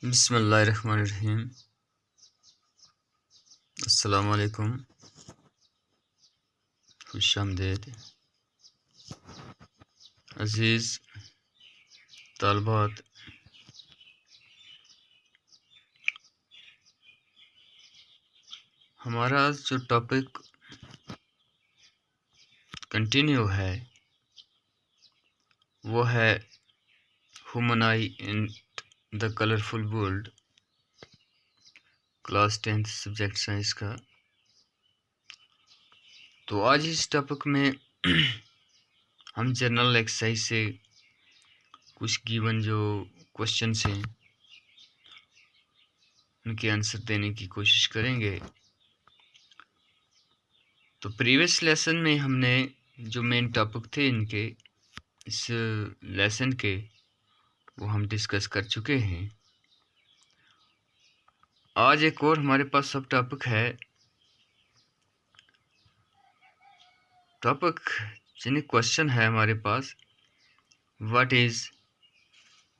बिस्मिल्लाहिर्रहमानिर्रहीम। अस्सलाम वालेकुम, खुशामदीद। अज़ीज़ तालबात, हमारा जो टॉपिक कंटिन्यू है वो है human I in the colourful world, class 10th subject science का। तो आज इस टॉपिक में हम जनरल एक्सरसाइज से कुछ गिवन जो क्वेश्चंस हैं उनके आंसर देने की कोशिश करेंगे। तो प्रीवियस लेसन में हमने जो मेन टॉपिक थे इनके इस लेसन के वो हम डिस्कस कर चुके हैं। आज एक और हमारे पास सब टॉपिक है। टॉपिक यानी क्वेश्चन है हमारे पास, व्हाट इज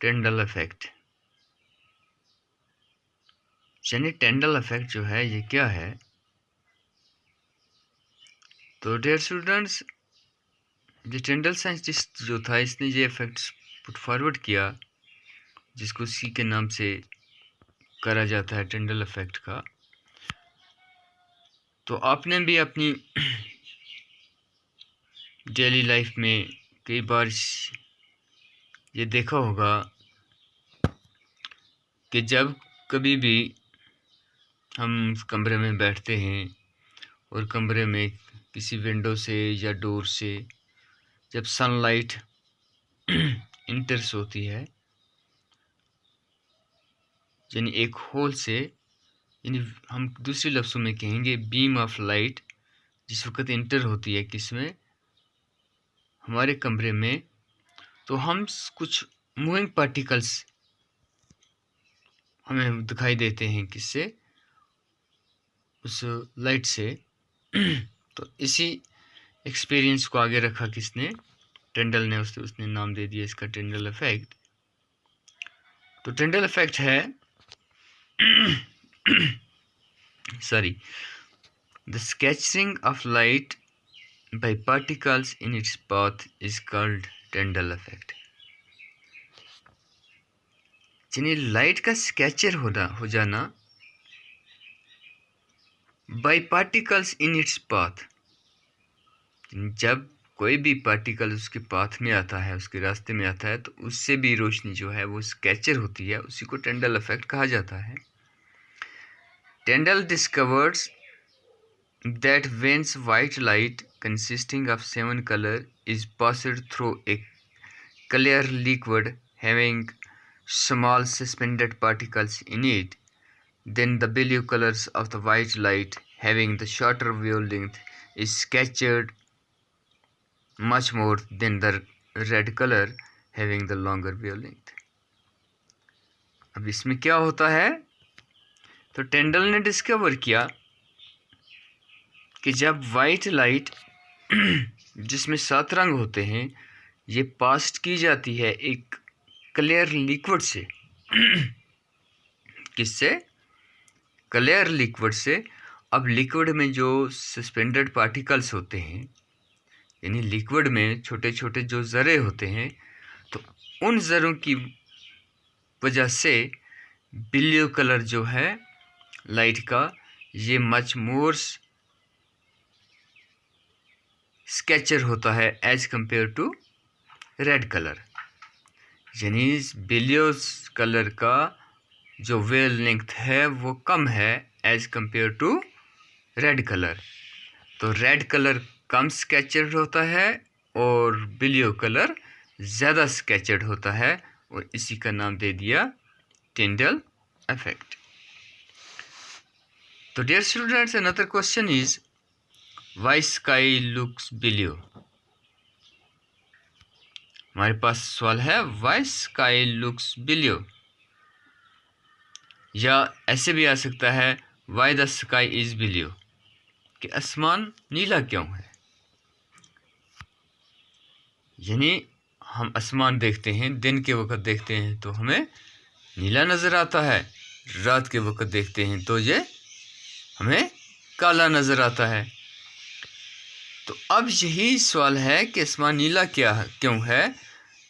टेंडल इफेक्ट। यानी टेंडल इफेक्ट जो है ये क्या है। तो डियर स्टूडेंट्स, ये टेंडल साइंटिस्ट जो था इसने ये इफेक्ट पुट फॉरवर्ड किया जिसको सी के नाम से करा जाता है, टेंडल इफेक्ट का। तो आपने भी अपनी डेली लाइफ में कई बार ये देखा होगा कि जब कभी भी हम कमरे में बैठते हैं और कमरे में किसी विंडो से या डोर से जब सनलाइट इंटर्स होती है, यानी एक होल से, यानी हम दूसरे लफ्ज़ों में कहेंगे बीम ऑफ लाइट जिस वक्त इंटर होती है किसमें, हमारे कमरे में, तो हम कुछ मूविंग पार्टिकल्स हमें दिखाई देते हैं किससे, उस लाइट से। तो इसी एक्सपीरियंस को आगे रखा किसने, टेंडल ने, उसने नाम दे दिया इसका टेंडल इफेक्ट। तो टेंडल इफेक्ट है sorry, the scattering of light by particles in its path is called Tyndall effect। यानी लाइट का स्कैचर हो जाना bye particles in its path. जब कोई भी पार्टिकल उसके पाथ में आता है, उसके रास्ते में आता है, तो उससे भी रोशनी जो है वो स्कैचर होती है, उसी को टेंडल इफेक्ट कहा जाता है। टेंडल discovers that when white light consisting of 7 colors is passed through a clear liquid having small suspended particles in it, then the blue colors of the white light having the shorter wavelength is scattered much more than the red color having the longer wavelength। अब इसमें क्या होता है, तो टेंडल ने discover किया कि जब वाइट लाइट जिसमें 7 रंग होते हैं ये पास की जाती है एक क्लियर लिक्विड से किससे, क्लियर लिक्विड से। अब लिक्विड में जो सस्पेंडेड पार्टिकल्स होते हैं, यानी लिक्विड में छोटे छोटे जो ज़रे होते हैं, तो उन ज़रों की वजह से ब्लू कलर जो है लाइट का ये मच मोर स्केचर होता है as compare to red colour. यानी ब्लू कलर का जो वेव लेंथ है वो कम है as compare to red colour. तो रेड कलर कम स्केचर्ड होता है और ब्लू कलर ज़्यादा स्केचर्ड होता है, और इसी का नाम दे दिया टिंडल इफेक्ट। तो dear students, another question is Why sky looks blue। हमारे पास सवाल है Why sky looks blue, या ऐसे भी आ सकता है Why the sky is blue, कि आसमान नीला क्यों है। यानी हम आसमान देखते हैं, दिन के वक्त देखते हैं तो हमें नीला नज़र आता है, रात के वक्त देखते हैं तो ये हमें काला नज़र आता है। तो अब यही सवाल है कि आसमान नीला क्यों है।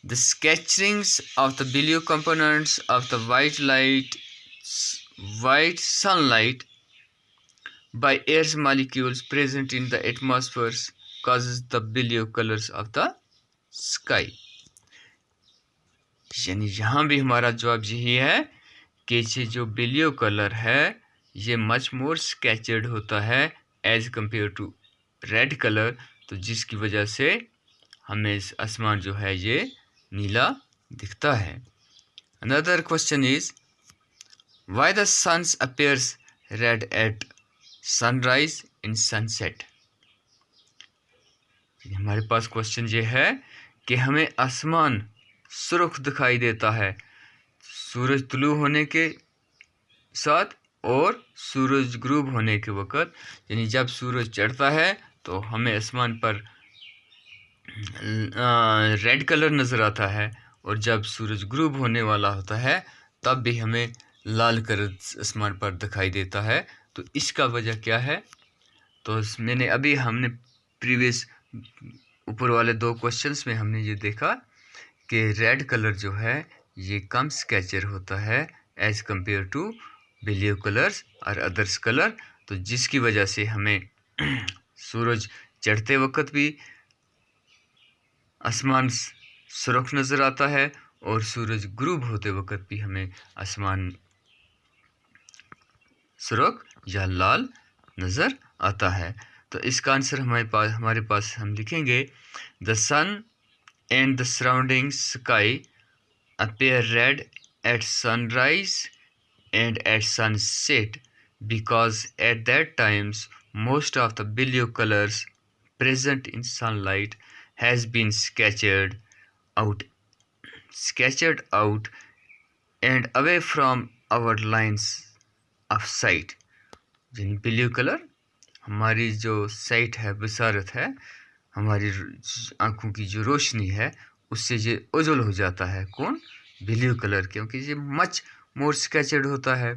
The scatterings of the blue components of the white sunlight by air's molecules present in the atmosphere causes the blue colors of the sky। यानी यहाँ भी हमारा जवाब यही है कि ये जो ब्लू कलर है ये मच मोर स्कैचर्ड होता है as compare to red colour, तो जिसकी वजह से हमें आसमान जो है ये नीला दिखता है। Another question is why the suns appears red at sunrise in sunset. हमारे पास क्वेश्चन ये है कि हमें आसमान सुर्ख दिखाई देता है सूरज तुलू होने के साथ और सूरज ग्रूब होने के वक़्त, यानी जब सूरज चढ़ता है तो हमें आसमान पर रेड कलर नज़र आता है और जब सूरज ग्रूब होने वाला होता है तब भी हमें लाल कलर आसमान पर दिखाई देता है। तो इसका वजह क्या है। तो हमने प्रीवियस ऊपर वाले 2 क्वेश्चंस में हमने ये देखा कि रेड कलर जो है ये कम स्कैचर होता है as compare to blue colours और अदर्स कलर, तो जिसकी वजह से हमें सूरज चढ़ते वक्त भी आसमान सुर्ख नज़र आता है और सूरज ग्रूब होते वक्त भी हमें आसमान सुर्ख या लाल नज़र आता है। तो इसका आंसर हमारे पास हम लिखेंगे the sun and the surrounding sky appear red at sunrise and at sunset because at that times most of the blue colors present in sunlight has been sketched out and away from our lines of sight। यानी blue colour हमारी जो site है, बसारत है, हमारी आँखों की जो रोशनी है उससे ये उज्जवल हो जाता है। कौन? ब्लू कलर, क्योंकि ये मच मोर स्केचड होता है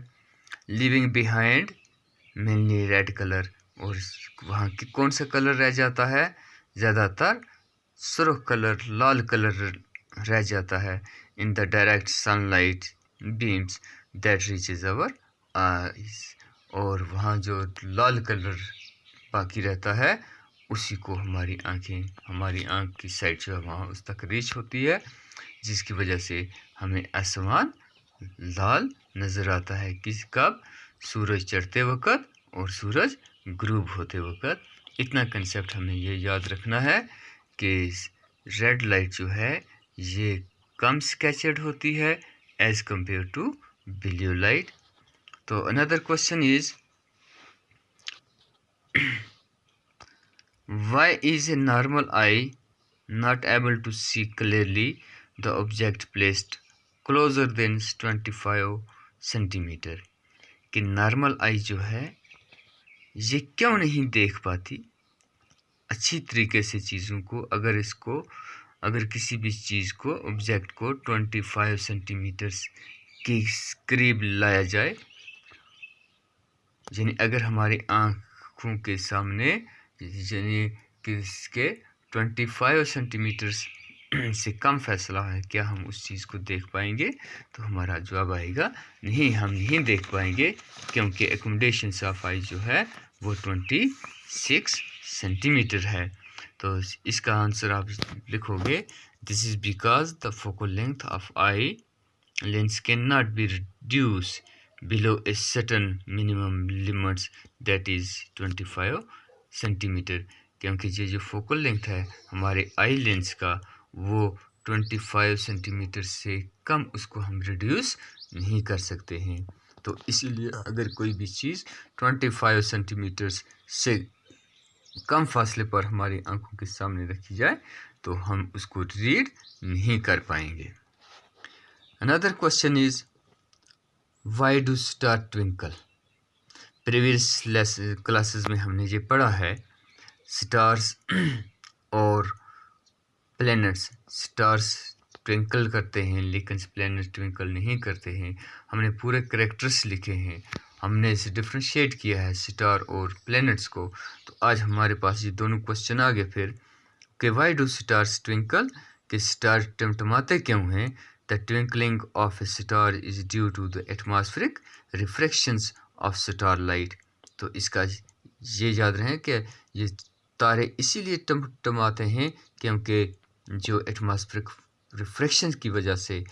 living behind mainly red colour. और वहाँ की कौन सा कलर रह जाता है? ज़्यादातर सुर्ख कलर, लाल कलर रह जाता है in the direct sunlight beams that reaches our eyes. और वहाँ जो लाल कलर बाकी रहता है उसी को हमारी आँख की साइड जो है वहाँ उस तक रीच होती है, जिसकी वजह से हमें आसमान लाल नज़र आता है। कब? सूरज चढ़ते वक्त और सूरज ग्रूब होते वक्त। इतना कंसेप्ट हमें ये याद रखना है कि रेड लाइट जो है ये कम स्केचड होती है as compare to blue light. तो another question is why is a normal eye not able to see clearly the object placed closer than 25 centimetre. कि नॉर्मल आई जो है ये क्यों नहीं देख पाती अच्छी तरीके से चीज़ों को। अगर किसी भी चीज़ को, ऑब्जेक्ट को 25 सेंटीमीटर के करीब लाया जाए, यानी अगर हमारी आँखों के सामने यानी किसके 25 सेंटीमीटर से कम फासला है, क्या हम उस चीज़ को देख पाएंगे? तो हमारा जवाब आएगा नहीं, हम नहीं देख पाएंगे, क्योंकि एकोमोडेशन ऑफ आई जो है वो 26 सेंटीमीटर है। तो इसका आंसर आप लिखोगे this is because the focal length of eye lens can not be reduce below a certain minimum limits that is 25 centimetre. क्योंकि ये जो फोकल लेंथ है हमारे आई लेंस का वो 25 सेंटीमीटर से कम उसको हम रिड्यूस नहीं कर सकते हैं। तो इसीलिए अगर कोई भी चीज़ 25 सेंटीमीटर से कम फासले पर हमारी आंखों के सामने रखी जाए तो हम उसको रीड नहीं कर पाएंगे। Another question is why do star twinkle. Previous classes में हमने ये पढ़ा है स्टार्स और प्लैनेट्स। स्टार्स ट्विंकल करते हैं लेकिन प्लैनेट ट्विंकल नहीं करते हैं। हमने पूरे कैरेक्टर्स लिखे हैं, हमने इसे डिफ्रेंशिएट किया है स्टार और प्लैनेट्स को। तो आज हमारे पास ये दोनों क्वेश्चन आ गए फिर कि वाई डू स्टार्स ट्विंकल, कि स्टार टिमटिमाते क्यों हैं। The twinkling of a star is due to the atmospheric refractions of star light. तो इसका ये याद रहे कि ये तारे इसीलिए टिमटिमाते हैं क्योंकि जो एटमॉस्फेरिक रिफ्रैक्शन की वजह से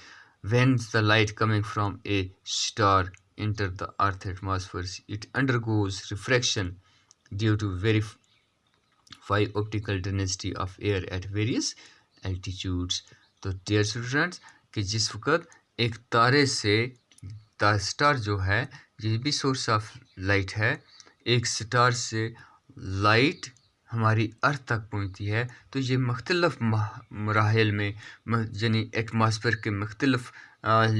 when the light coming from A star enter the earth atmosphere, it undergoes refraction due to very high optical density of air at various altitudes। तो dear students कि जिस वक्त एक तारे से स्टार जो है ये भी सोर्स ऑफ लाइट है, एक स्टार से लाइट हमारी अर्थ तक पहुँचती है तो ये मुख्तलिफ मराहिल में यानी एटमॉस्फेयर के मुख्तलिफ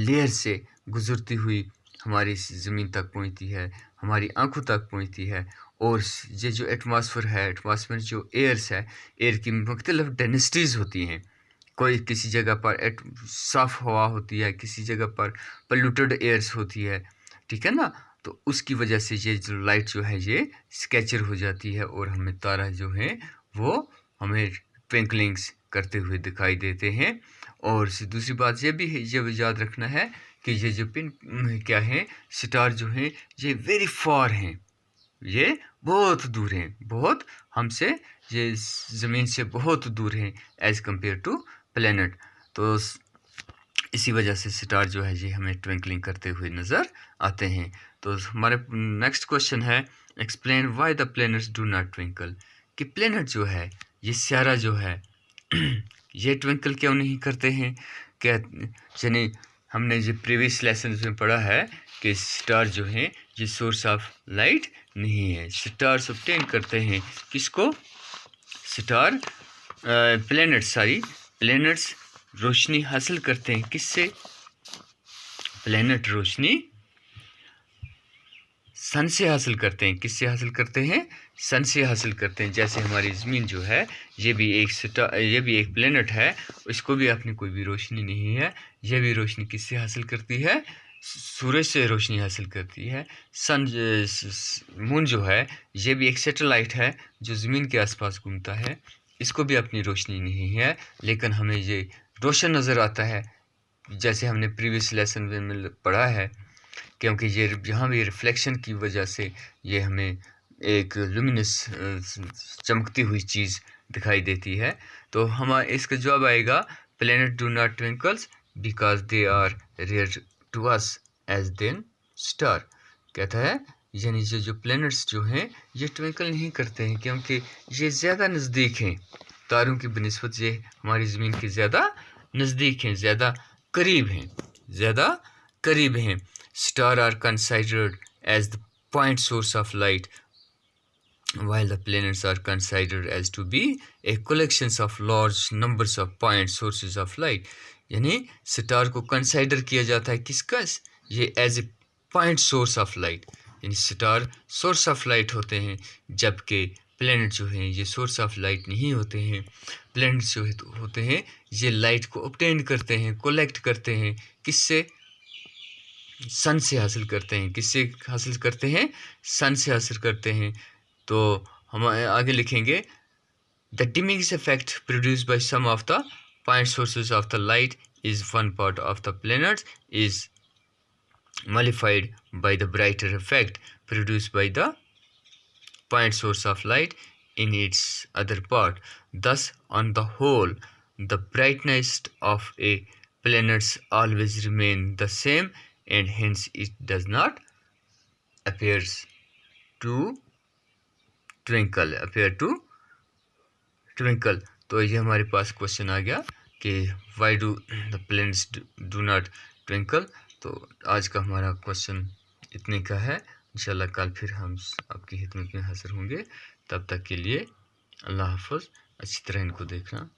लेयर से गुजरती हुई हमारी ज़मीन तक पहुँचती है, हमारी आँखों तक पहुँचती है। और ये जो एटमॉस्फेयर है, एटमॉस्फेयर जो एयर्स है, एयर की मुख्तलिफ डेंसिटीज़ होती हैं। कोई किसी जगह पर साफ़ हवा होती है, किसी जगह पर पोल्यूटेड एयर्स होती है, ठीक है ना। तो उसकी वजह से ये जो लाइट जो है ये स्कैचर हो जाती है और हमें तारा जो है वो हमें ट्विंकलिंग्स करते हुए दिखाई देते हैं। और दूसरी बात ये भी है, ये याद रखना है कि ये जो पिन क्या है स्टार जो हैं ये वेरी फार हैं, ये बहुत दूर हैं, बहुत हमसे ये ज़मीन से बहुत दूर हैं एज़ कम्पेयर टू प्लैनेट। तो इसी वजह से स्टार जो है ये हमें ट्विंकलिंग करते हुए नज़र आते हैं। तो हमारे नेक्स्ट क्वेश्चन है explain why the planets do not twinkle, कि प्लैनेट जो है ये सियारा जो है ये ट्विंकल क्यों नहीं करते हैं। क्या यानी हमने जो प्रीवियस लेसन में पढ़ा है कि स्टार जो हैं ये सोर्स ऑफ लाइट नहीं है। स्टार्स ऑब्टेन करते हैं किसको, स्टार प्लैनेट्स रोशनी हासिल करते हैं किससे, प्लैनेट रोशनी सन से हासिल करते हैं। किससे हासिल करते हैं, सन से हासिल करते हैं। जैसे हमारी ज़मीन जो है ये भी एक प्लैनेट है, इसको भी अपनी कोई भी रोशनी नहीं है। ये भी रोशनी किससे हासिल करती है, सूरज से रोशनी हासिल करती है। मून जो है ये भी एक सैटेलाइट है जो ज़मीन के आसपास घूमता है, इसको भी अपनी रोशनी नहीं है लेकिन हमें ये रोशन नज़र आता है जैसे हमने प्रीवियस लेसन में पढ़ा है, क्योंकि ये यहाँ भी रिफ्लेक्शन की वजह से ये हमें एक लुमिनस चमकती हुई चीज़ दिखाई देती है। तो हमारा इसका जवाब आएगा planet do not twinkles because they are rare to us as than star. कहता है यानी जो प्लैनेट्स जो हैं ये ट्विंकल नहीं करते हैं क्योंकि ये ज़्यादा नज़दीक हैं, तारों की बनिस्बत ये हमारी ज़मीन के ज़्यादा नज़दीक हैं, ज़्यादा करीब हैं। Stars are considered as the point source of light, while the planets are considered as to be a collections of large numbers of point sources of light। यानी स्टार को कंसाइडर किया जाता है किसका, ये as a point source of light, यानी star source of light होते हैं जबकि प्लैनेट जो हैं ये सोर्स ऑफ लाइट नहीं होते हैं। प्लैनेट जो होते हैं ये लाइट को ऑब्टेन करते हैं, कलेक्ट करते हैं किससे, सन से हासिल करते हैं। किससे हासिल करते हैं, सन से हासिल करते हैं। तो हम आगे लिखेंगे the dimming effect produce by some of the point sources of the light is one part of the planet is modified by the brighter effect produce by the point source of light in its other part. Thus, on the whole, the brightness of a planet always remain the same and hence it does not appear to twinkle। तो ये हमारे पास question आ गया कि why do the planets do not twinkle। तो आज का हमारा क्वेश्चन इतने का है। इंशाल्लाह कल फिर हम आपकी खिदमत में हाजिर होंगे। तब तक के लिए अल्लाह हाफ़िज़। अच्छी तरह इनको देखना।